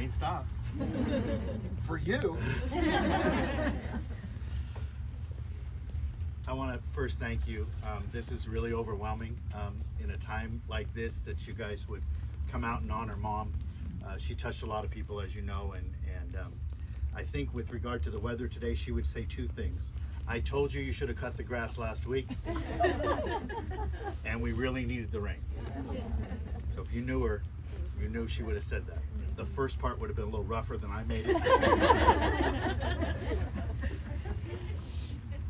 rain stopped. For you. I want to first thank you. This is really overwhelming in a time like this that you guys would come out and honor Mom. She touched a lot of people, as you know, and I think with regard to the weather today, she would say two things. I told you should have cut the grass last week, and we really needed the rain. So if you knew her, you knew she would have said that. The first part would have been a little rougher than I made it.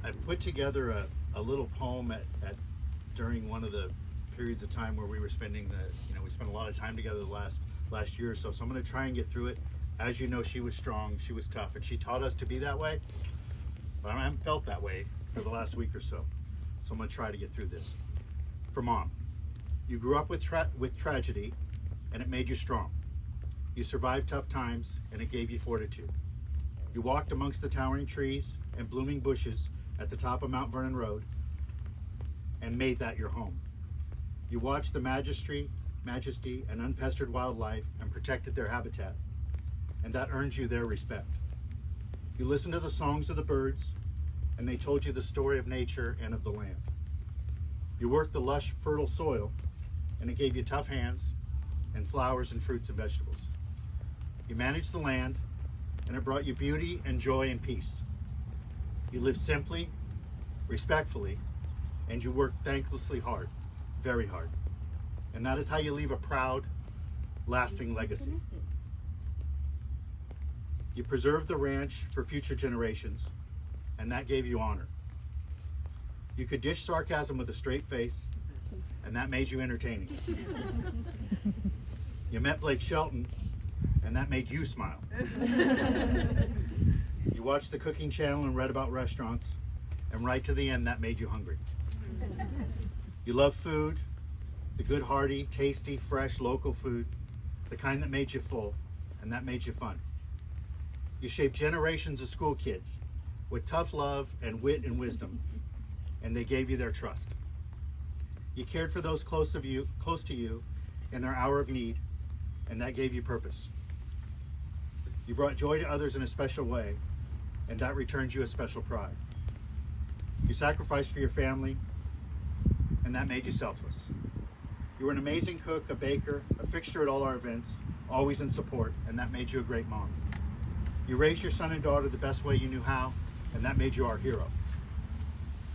I put together a little poem during one of the periods of time where we were spending we spent a lot of time together the last year or so. So I'm going to try and get through it. As you know, she was strong, she was tough, and she taught us to be that way. But I haven't felt that way for the last week or so. So I'm going to try to get through this. For Mom, you grew up with tragedy, and it made you strong. You survived tough times, and it gave you fortitude. You walked amongst the towering trees and blooming bushes at the top of Mount Vernon Road and made that your home. You watched the majesty and unpestered wildlife and protected their habitat, and that earned you their respect. You listened to the songs of the birds, and they told you the story of nature and of the land. You worked the lush, fertile soil, and it gave you tough hands and flowers and fruits and vegetables. You managed the land, and it brought you beauty and joy and peace. You lived simply, respectfully, and you worked thanklessly hard, very hard. And that is how you leave a proud, lasting legacy. You preserved the ranch for future generations, and that gave you honor. You could dish sarcasm with a straight face, and that made you entertaining. You met Blake Shelton, and that made you smile. You watched the cooking channel and read about restaurants, and right to the end, that made you hungry. You love food, the good, hearty, tasty, fresh, local food, the kind that made you full, and that made you fun. You shaped generations of school kids with tough love and wit and wisdom, and they gave you their trust. You cared for those close to you in their hour of need, and that gave you purpose. You brought joy to others in a special way, and that returned you a special pride. You sacrificed for your family, and that made you selfless. You were an amazing cook, a baker, a fixture at all our events, always in support, and that made you a great mom. You raised your son and daughter the best way you knew how, and that made you our hero.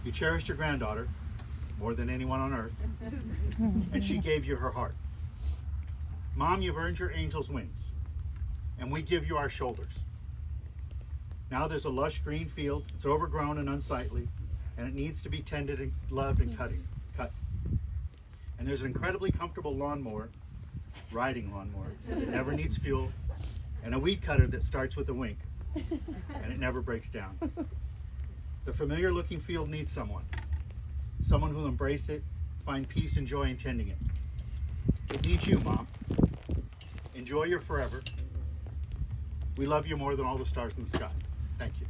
You cherished your granddaughter more than anyone on earth, and she gave you her heart. Mom, you've earned your angel's wings, and we give you our shoulders. Now there's a lush green field. It's overgrown and unsightly, and it needs to be tended and loved and cut. And there's an incredibly comfortable riding lawnmower that never needs fuel, and a weed cutter that starts with a wink, and it never breaks down. The familiar looking field needs someone who'll embrace it, find peace and joy in tending it. It needs you, Mom. Enjoy your forever. We love you more than all the stars in the sky. Thank you.